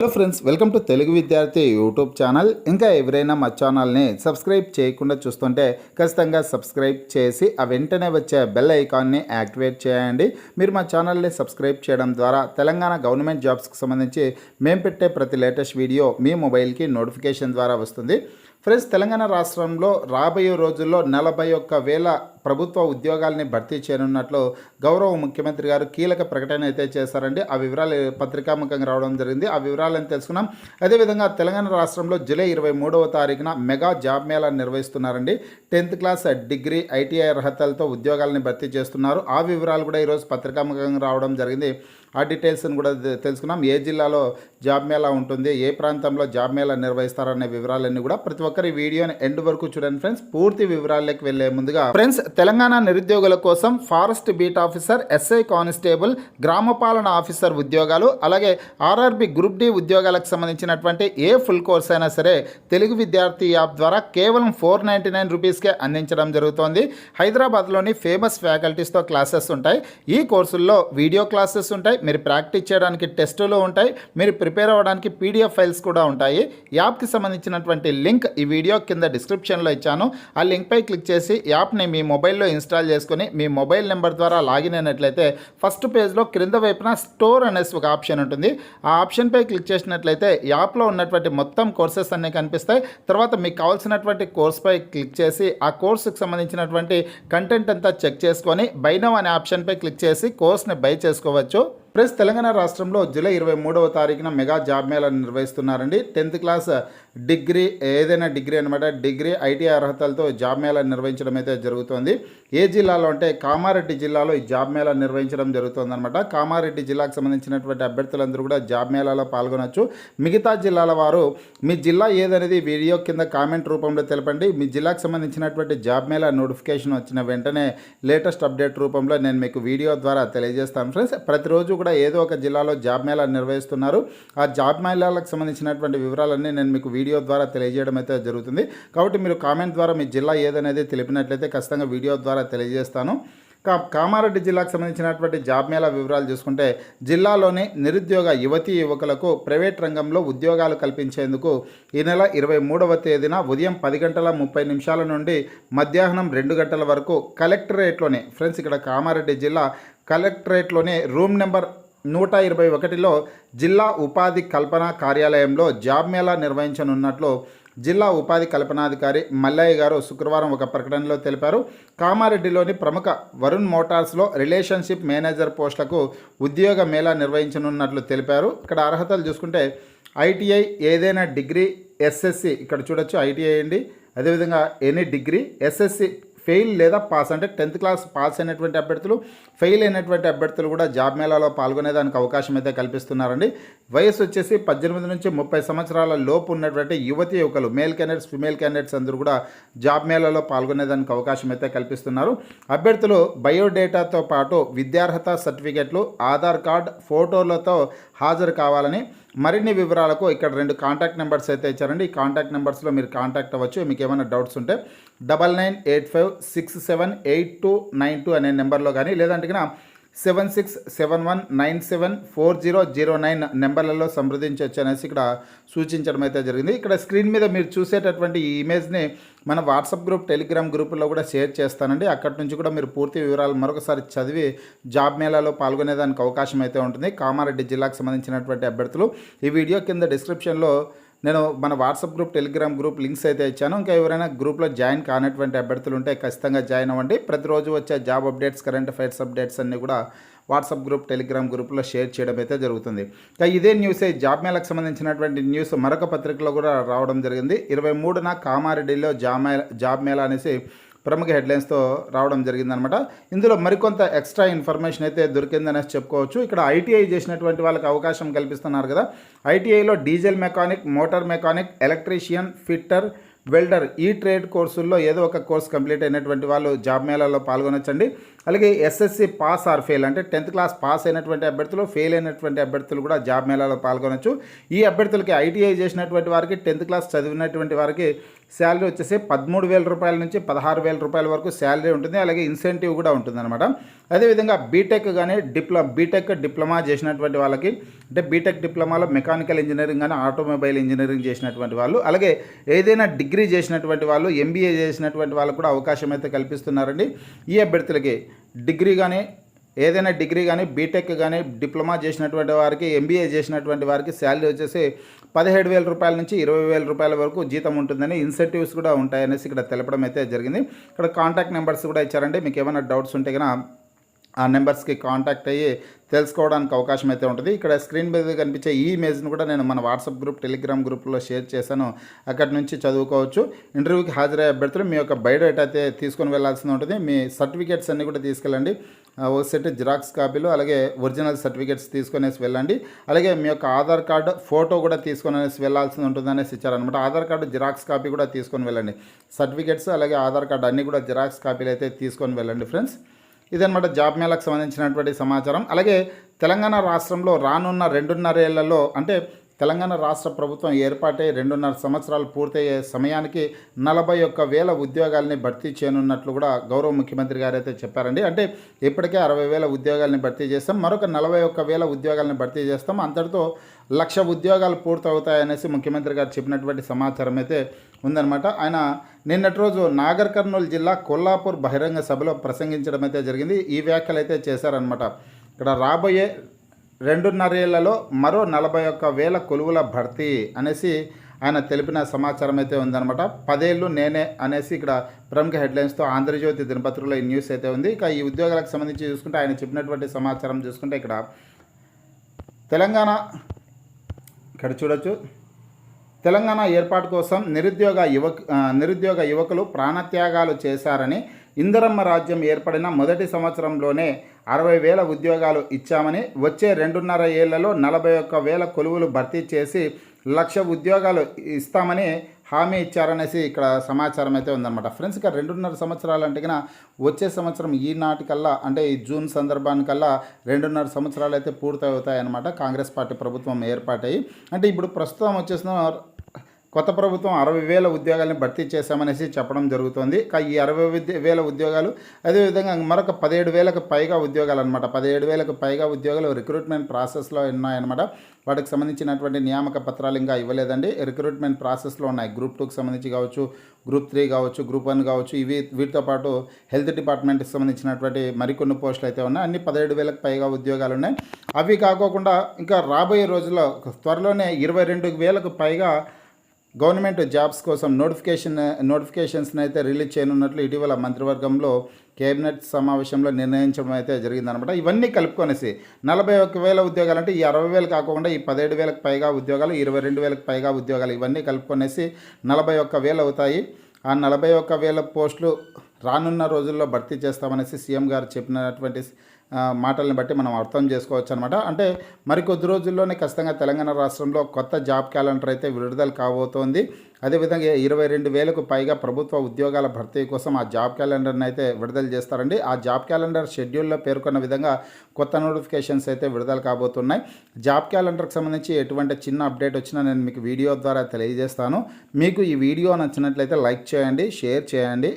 Hello friends, welcome to Telugu విద్యార్థి YouTube channel. ఇంకా ఎవరైనా మా ఛానల్ని సబ్స్క్రైబ్ చేయకుండా చూస్తుంటే ఖచ్చితంగా సబ్స్క్రైబ్ చేసి ఆ వెంటనే వచ్చే బెల్ ఐకాన్ని యాక్టివేట్ చేయండి. మీరు మా ఛానల్ని సబ్స్క్రైబ్ చేయడం ద్వారా తెలంగాణ గవర్నమెంట్ జాబ్స్కి సంబంధించి మేము పెట్టే ప్రతి లేటెస్ట్ వీడియో మీ మొబైల్కి నోటిఫికేషన్ ద్వారా వస్తుంది. ఫ్రెండ్స్, తెలంగాణ రాష్ట్రంలో రాబోయే రోజుల్లో 41,000 ప్రభుత్వ ఉద్యోగాల్ని భర్తీ చేయనున్నట్లు గౌరవ ముఖ్యమంత్రి గారు కీలక ప్రకటన అయితే చేశారండి. ఆ వివరాలు పత్రికాముఖంగా రావడం జరిగింది. ఆ వివరాలను తెలుసుకున్నాం. అదేవిధంగా తెలంగాణ రాష్ట్రంలో జూలై 23వ తారీఖున మెగా జాబ్ మేళా నిర్వహిస్తున్నారండి. 10th క్లాస్ డిగ్రీ ఐటీఐ అర్హతలతో ఉద్యోగాలని భర్తీ చేస్తున్నారు. ఆ వివరాలు కూడా ఈరోజు పత్రికాముఖంగా రావడం జరిగింది. ఆ డీటెయిల్స్ని కూడా తెలుసుకున్నాం. ఏ జిల్లాలో జాబ్ మేళా ఉంటుంది, ఏ ప్రాంతంలో జాబ్ మేళా నిర్వహిస్తారనే వివరాలన్నీ కూడా ప్రతి ఒక్కరి వీడియోని ఎండ్ వరకు చూడండి ఫ్రెండ్స్. పూర్తి వివరాల్లోకి వెళ్లే ముందుగా ఫ్రెండ్స్, తెలంగాణ నిరుద్యోగుల కోసం forest beat officer, SI constable, గ్రామ పాలన ఆఫీసర్ ఉద్యోగాలు, అలాగే ఆర్ఆర్బి గ్రూప్ డి ఉద్యోగాలకు సంబంధించినటువంటి ఏ ఫుల్ కోర్స్ అయినా సరే తెలుగు విద్యార్థి యాప్ ద్వారా కేవలం 499 రూపీస్కే అందించడం జరుగుతోంది. హైదరాబాద్లోని ఫేమస్ ఫ్యాకల్టీస్తో క్లాసెస్ ఉంటాయి. ఈ కోర్సుల్లో వీడియో క్లాసెస్ ఉంటాయి. మీరు ప్రాక్టీస్ చేయడానికి టెస్టులు ఉంటాయి. మీరు ప్రిపేర్ అవ్వడానికి పీడిఎఫ్ ఫైల్స్ కూడా ఉంటాయి. యాప్కి సంబంధించినటువంటి లింక్ ఈ వీడియో కింద డిస్క్రిప్షన్లో ఇచ్చాను. ఆ లింక్పై క్లిక్ చేసి యాప్ని మీ మొబైల్లో ఇన్స్టాల్ చేసుకుని మీ మొబైల్ నెంబర్ ద్వారా లాగిన్ అయినట్లయితే ఫస్ట్ పేజ్లో క్రింద వైపున స్టోర్ అనేసి ఒక ఆప్షన్ ఉంటుంది. ఆ ఆప్షన్పై క్లిక్ చేసినట్లయితే యాప్లో ఉన్నటువంటి మొత్తం కోర్సెస్ అన్నీ కనిపిస్తాయి. తర్వాత మీకు కావాల్సినటువంటి కోర్స్పై క్లిక్ చేసి ఆ కోర్సుకు సంబంధించినటువంటి కంటెంట్ అంతా చెక్ చేసుకొని బై నౌ అనే ఆప్షన్పై క్లిక్ చేసి కోర్స్ని బై చేసుకోవచ్చు. ప్లస్ తెలంగాణ రాష్ట్రంలో జూలై 23వ తారీఖున మెగా జాబ్ మేళా నిర్వహిస్తున్నారండి. 10th క్లాస్ డిగ్రీ, ఏదైనా డిగ్రీ అనమాట, డిగ్రీ ఐటీఐ అర్హతలతో జాబ్ మేళా నిర్వహించడం అయితే జరుగుతుంది. ఏ జిల్లాలో అంటే కామారెడ్డి జిల్లాలో ఈ జాబ్ మేళా నిర్వహించడం జరుగుతుంది అనమాట. కామారెడ్డి జిల్లాకు సంబంధించినటువంటి అభ్యర్థులందరూ కూడా జాబ్ మేళాలో పాల్గొనవచ్చు. మిగతా జిల్లాల వారు మీ జిల్లా ఏదనేది వీడియో కింద కామెంట్ రూపంలో తెలపండి. మీ జిల్లాకు సంబంధించినటువంటి జాబ్ మేళా నోటిఫికేషన్ వచ్చిన వెంటనే లేటెస్ట్ అప్డేట్ రూపంలో నేను మీకు వీడియో ద్వారా తెలియజేస్తాను ఫ్రెండ్స్. ప్రతిరోజు కూడా ఏదో ఒక జిల్లాలో జాబ్ మేళా నిర్వహిస్తున్నారు. ఆ జాబ్ మేళాలకు సంబంధించినటువంటి వివరాలన్నీ నేను మీకు వీడియో ద్వారా తెలియజేయడం అయితే జరుగుతుంది. కాబట్టి మీరు కామెంట్ ద్వారా మీ జిల్లా ఏదనేది తెలిపినట్లయితే ఖచ్చితంగా వీడియో ద్వారా తెలియజేస్తాను. కామారెడ్డి జిల్లాకు సంబంధించినటువంటి జాబ్ మేళా వివరాలు చూసుకుంటే, జిల్లాలోని నిరుద్యోగ యువతీ యువకులకు ప్రైవేట్ రంగంలో ఉద్యోగాలు కల్పించేందుకు ఈ నెల 23వ తేదీన ఉదయం 10:30 నుండి మధ్యాహ్నం 2 గంటల వరకు కలెక్టరేట్లోనే, ఫ్రెండ్స్ ఇక్కడ కామారెడ్డి జిల్లా కలెక్టరేట్లోనే రూమ్ నెంబర్ 121లో జిల్లా ఉపాధి కల్పన కార్యాలయంలో జాబ్ మేళా నిర్వహించనున్నట్లు జిల్లా ఉపాధి కల్పనాధికారి మల్లయ్య గారు శుక్రవారం ఒక ప్రకటనలో తెలిపారు. కామారెడ్డిలోని ప్రముఖ వరుణ్ మోటార్స్లో రిలేషన్షిప్ మేనేజర్ పోస్టులకు ఉద్యోగ మేళా నిర్వహించనున్నట్లు తెలిపారు. ఇక్కడ అర్హతలు చూసుకుంటే ఐటీఐ, ఏదైనా డిగ్రీ, ఎస్ఎస్సి, ఇక్కడ చూడొచ్చు ఐటీఐ అండి. అదేవిధంగా ఎనీ డిగ్రీ, ఎస్ఎస్సి ఫెయిల్ లేదా పాస్, అంటే 10th క్లాస్ పాస్ అయినటువంటి అభ్యర్థులు, ఫెయిల్ అయినటువంటి అభ్యర్థులు కూడా జాబ్ మేళాలో పాల్గొనేదానికి అవకాశం అయితే కల్పిస్తున్నారండి. వయసు వచ్చేసి 18 నుంచి 30 సంవత్సరాల లోపు ఉన్నటువంటి యువతి యువకులు, మేల్ క్యాండిడేట్స్, ఫిమేల్ క్యాండిడేట్స్ అందరూ కూడా జాబ్ మేళాలో పాల్గొనేదానికి అవకాశం అయితే కల్పిస్తున్నారు. అభ్యర్థులు బయోడేటాతో పాటు విద్యార్హత సర్టిఫికెట్లు, ఆధార్ కార్డ్, ఫోటోలతో హాజరు కావాలని, మరిన్ని వివరాలకు ఇక్కడ 2 కాంటాక్ట్ నెంబర్స్ అయితే ఇచ్చారండి. ఈ కాంటాక్ట్ నెంబర్స్లో మీరు కాంటాక్ట్ అవ్వచ్చు. మీకు ఏమైనా డౌట్స్ ఉంటే 9985678292 అనే నెంబర్లో కానీ, లేదంటే 7671974009 నెంబర్లలో సంప్రదించవచ్చు అనేసి ఇక్కడ సూచించడం అయితే జరిగింది. ఇక్కడ స్క్రీన్ మీద మీరు చూసేటటువంటి ఈ ఇమేజ్ని మన వాట్సాప్ గ్రూప్, టెలిగ్రామ్ గ్రూపుల్లో కూడా షేర్ చేస్తానండి. అక్కడి నుంచి కూడా మీరు పూర్తి వివరాలు మరొకసారి చదివి జాబ్ మేళాలో పాల్గొనేదానికి అవకాశం అయితే ఉంటుంది. కామారెడ్డి జిల్లాకు సంబంధించినటువంటి అభ్యర్థులు ఈ వీడియో కింద డిస్క్రిప్షన్లో నేను మన WhatsApp group, Telegram group links అయితే ఇచ్చాను. ఇంకా ఎవరైనా గ్రూప్లో జాయిన్ కానటువంటి అభ్యర్థులు ఉంటే ఖచ్చితంగా జాయిన్ అవ్వండి. ప్రతిరోజు వచ్చే job updates, current affairs updates అన్నీ కూడా వాట్సాప్ గ్రూప్, టెలిగ్రామ్ గ్రూప్లో షేర్ చేయడం అయితే జరుగుతుంది. ఇదే న్యూసే జాబ్ మేళకు సంబంధించినటువంటి న్యూస్ మరొక పత్రికలో కూడా రావడం జరిగింది. 23న కామారెడ్డిలో జాబ్ మేళా అనేసి ప్రముఖ హెడ్లైన్స్తో రావడం జరిగిందనమాట. ఇందులో మరికొంత ఎక్స్ట్రా ఇన్ఫర్మేషన్ అయితే దొరికిందనేసి చెప్పుకోవచ్చు. ఇక్కడ ఐటీఐ చేసినటువంటి వాళ్ళకి అవకాశం కల్పిస్తున్నారు కదా. ఐటీఐలో diesel mechanic, motor mechanic, electrician, fitter, welder, ఈ ట్రేడ్ కోర్సుల్లో ఏదో ఒక కోర్స్ కంప్లీట్ అయినటువంటి వాళ్ళు జాబ్ మేళాలో పాల్గొనొచ్చండి. అలాగే ఎస్ఎస్సి పాస్ ఆర్ ఫెయిల్, అంటే 10th క్లాస్ పాస్ అయినటువంటి అభ్యర్థులు, ఫెయిల్ అయినటువంటి అభ్యర్థులు కూడా జాబ్ మేళాలో పాల్గొనొచ్చు. ఈ అభ్యర్థులకి ఐటీఐ చేసినటువంటి వారికి, 10th క్లాస్ చదివినటువంటి వారికి శాలరీ వచ్చేసి 13,000 రూపాయల నుంచి 16,000 రూపాయల వరకు శాలరీ ఉంటుంది. అలాగే ఇన్సెంటివ్ కూడా ఉంటుందన్నమాట. అదేవిధంగా బీటెక్ కానీ బీటెక్ డిప్లొమా చేసినటువంటి వాళ్ళకి, అంటే బీటెక్ డిప్లొమాలో మెకానికల్ ఇంజనీరింగ్ కానీ ఆటోమొబైల్ ఇంజనీరింగ్ చేసినటువంటి వాళ్ళు, అలాగే ఏదైనా డిగ్రీ చేసినటువంటి వాళ్ళు, ఎంబీఏ చేసినటువంటి వాళ్ళకు కూడా అవకాశం అయితే కల్పిస్తున్నారండి. ఈ అభ్యర్థులకి ఏదైనా డిగ్రీ కానీ బీటెక్ కానీ డిప్లొమా చేసినటువంటి వారికి, ఎంబీఏ చేసినటువంటి వారికి శాలరీ వచ్చేసి 17,000 రూపాయల నుంచి 20,000 రూపాయల వరకు జీతం ఉంటుందని, ఇన్సెంటివ్స్ కూడా ఉంటాయనేసి ఇక్కడ తెలపడం అయితే జరిగింది. ఇక్కడ కాంటాక్ట్ నెంబర్స్ కూడా ఇచ్చారండి. మీకు ఏమైనా డౌట్స్ ఉంటే కనుక ఆ నెంబర్స్కి కాంటాక్ట్ అయ్యి తెలుసుకోవడానికి అవకాశం అయితే ఉంటుంది. ఇక్కడ స్క్రీన్ మీద కనిపించే ఈ ఇమేజ్ను కూడా నేను మన వాట్సాప్ గ్రూప్, టెలిగ్రామ్ గ్రూప్లో షేర్ చేశాను. అక్కడి నుంచి చదువుకోవచ్చు. ఇంటర్వ్యూకి హాజరయ్యే అభ్యర్థులు మీ యొక్క బయోడేటా అయితే తీసుకొని వెళ్లాల్సి ఉంటుంది. మీ సర్టిఫికేట్స్ అన్నీ కూడా తీసుకెళ్ళండి. ఒక సెట్ జిరాక్స్ కాపీలు, అలాగే ఒరిజినల్ సర్టిఫికేట్స్ తీసుకొనేసి వెళ్ళండి. అలాగే మీ యొక్క ఆధార్ కార్డు ఫోటో కూడా తీసుకొనేసి వెళ్ళాల్సి ఉంటుందనేసి ఇచ్చారనమాట. ఆధార్ కార్డు జిరాక్స్ కాపీ కూడా తీసుకొని వెళ్ళండి. సర్టిఫికేట్స్ అలాగే ఆధార్ కార్డు అన్నీ కూడా జిరాక్స్ కాపీలు అయితే తీసుకొని వెళ్ళండి ఫ్రెండ్స్. ఇదనమాట జాబ్ మేళకు సంబంధించినటువంటి సమాచారం. అలాగే తెలంగాణ రాష్ట్రంలో రానున్న 2.5 ఏళ్లలో, అంటే తెలంగాణ రాష్ట్ర ప్రభుత్వం ఏర్పాటై 2.5 సంవత్సరాలు పూర్తయ్యే సమయానికి 41,000 ఉద్యోగాలని భర్తీ చేయనున్నట్లు కూడా గౌరవ ముఖ్యమంత్రి గారు అయితే చెప్పారండి. అంటే ఇప్పటికే 60,000 ఉద్యోగాలని భర్తీ చేస్తాం, మరొక 41,000 ఉద్యోగాలని భర్తీ చేస్తాం, అంతటితో 1,00,000 ఉద్యోగాలు పూర్తవుతాయనేసి ముఖ్యమంత్రి గారు చెప్పినటువంటి సమాచారం అయితే ఉందన్నమాట. ఆయన నిన్నటి రోజు నాగర్ కర్నూలు జిల్లా కొల్లాపూర్ బహిరంగ సభలో ప్రసంగించడం అయితే జరిగింది. ఈ వ్యాఖ్యలు అయితే చేశారనమాట. ఇక్కడ రాబోయే 2.5 ఏళ్లలో మరో 41,000 కొలువుల భర్తీ అనేసి ఆయన తెలిపిన సమాచారం అయితే ఉందన్నమాట. 10 ఏళ్ళు నేనే అనేసి ఇక్కడ ప్రముఖ హెడ్లైన్స్తో ఆంధ్రజ్యోతి దినపత్రికలో ఈ న్యూస్ అయితే ఉంది. ఇక ఈ ఉద్యోగాలకు సంబంధించి చూసుకుంటే ఆయన చెప్పినటువంటి సమాచారం చూసుకుంటే ఇక్కడ ఇక్కడ చూడొచ్చు. తెలంగాణ ఏర్పాటు కోసం నిరుద్యోగ యువకులు ప్రాణత్యాగాలు చేశారని, ఇందిరమ్మ రాజ్యం ఏర్పడిన మొదటి సంవత్సరంలోనే 60,000 ఉద్యోగాలు ఇచ్చామని, వచ్చే 2.5 ఏళ్లలో 41,000 కొలువులు భర్తీ చేసి 1,00,000 ఉద్యోగాలు ఇస్తామని హామీ ఇచ్చారనేసి ఇక్కడ సమాచారం అయితే ఉందన్నమాట. ఫ్రెండ్స్, ఇక 2.5 సంవత్సరాలు అంటే కన్నా వచ్చే సంవత్సరం ఈనాటికల్లా, అంటే ఈ జూన్ సందర్భానికల్లా 2.5 సంవత్సరాలు అయితే పూర్తవుతాయన్నమాట. కాంగ్రెస్ పార్టీ ప్రభుత్వం ఏర్పాటయ్యి, అంటే ఇప్పుడు ప్రస్తుతం వచ్చేసిన కొత్త ప్రభుత్వం 60,000 ఉద్యోగాలను భర్తీ చేశామనేసి చెప్పడం జరుగుతుంది. ఈ 60,000 ఉద్యోగాలు, అదేవిధంగా మరొక 17,000కు పైగా ఉద్యోగాలు అనమాట. 17,000కు పైగా ఉద్యోగాలు రిక్రూట్మెంట్ ప్రాసెస్లో ఉన్నాయన్నమాట. వాటికి సంబంధించినటువంటి నియామక పత్రాలు ఇంకా ఇవ్వలేదండి. రిక్రూట్మెంట్ ప్రాసెస్లో ఉన్నాయి. గ్రూప్ 2కి సంబంధించి కావచ్చు, గ్రూప్ 3 కావచ్చు, గ్రూప్ 1 కావచ్చు. వీటితో పాటు హెల్త్ డిపార్ట్మెంట్కి సంబంధించినటువంటి మరికొన్ని పోస్టులు అయితే ఉన్నాయి. అన్ని 17,000కు పైగా ఉద్యోగాలు ఉన్నాయి. అవి కాకోకుండా ఇంకా రాబోయే రోజుల్లో త్వరలోనే 22,000కు పైగా గవర్నమెంట్ జాబ్స్ కోసం నోటిఫికేషన్స్ని అయితే రిలీజ్ చేయనున్నట్లు ఇటీవల మంత్రివర్గంలో కేబినెట్ సమావేశంలో నిర్ణయించడం అయితే జరిగిందనమాట. ఇవన్నీ కలుపుకొనేసి 41,000 ఉద్యోగాలు, అంటే ఈ 60,000 కాకుండా ఈ 17,000కు పైగా ఉద్యోగాలు, 22,000కు పైగా ఉద్యోగాలు, ఇవన్నీ కలుపుకొనేసి 41,000 అవుతాయి. ఆ 41,000 పోస్టులు రానున్న రోజుల్లో భర్తీ చేస్తామనేసి సీఎం గారు చెప్పినటువంటి మాటల్ని బట్టి మనం అర్థం చేసుకోవచ్చు అనమాట. అంటే మరికొద్ది రోజుల్లోనే ఖచ్చితంగా తెలంగాణ రాష్ట్రంలో కొత్త జాబ్ క్యాలెండర్ అయితే విడుదల కాబోతోంది. అదేవిధంగా 22,000కు పైగా ప్రభుత్వ ఉద్యోగాల భర్తీ కోసం ఆ జాబ్ క్యాలెండర్ని అయితే విడుదల చేస్తారండి. ఆ జాబ్ క్యాలెండర్ షెడ్యూల్లో పేర్కొన్న విధంగా కొత్త నోటిఫికేషన్స్ అయితే విడుదల కాబోతున్నాయి. జాబ్ క్యాలెండర్కి సంబంధించి ఎటువంటి చిన్న అప్డేట్ వచ్చినా నేను మీకు వీడియో ద్వారా తెలియజేస్తాను. మీకు ఈ వీడియో నచ్చినట్లయితే లైక్ చేయండి, షేర్ చేయండి.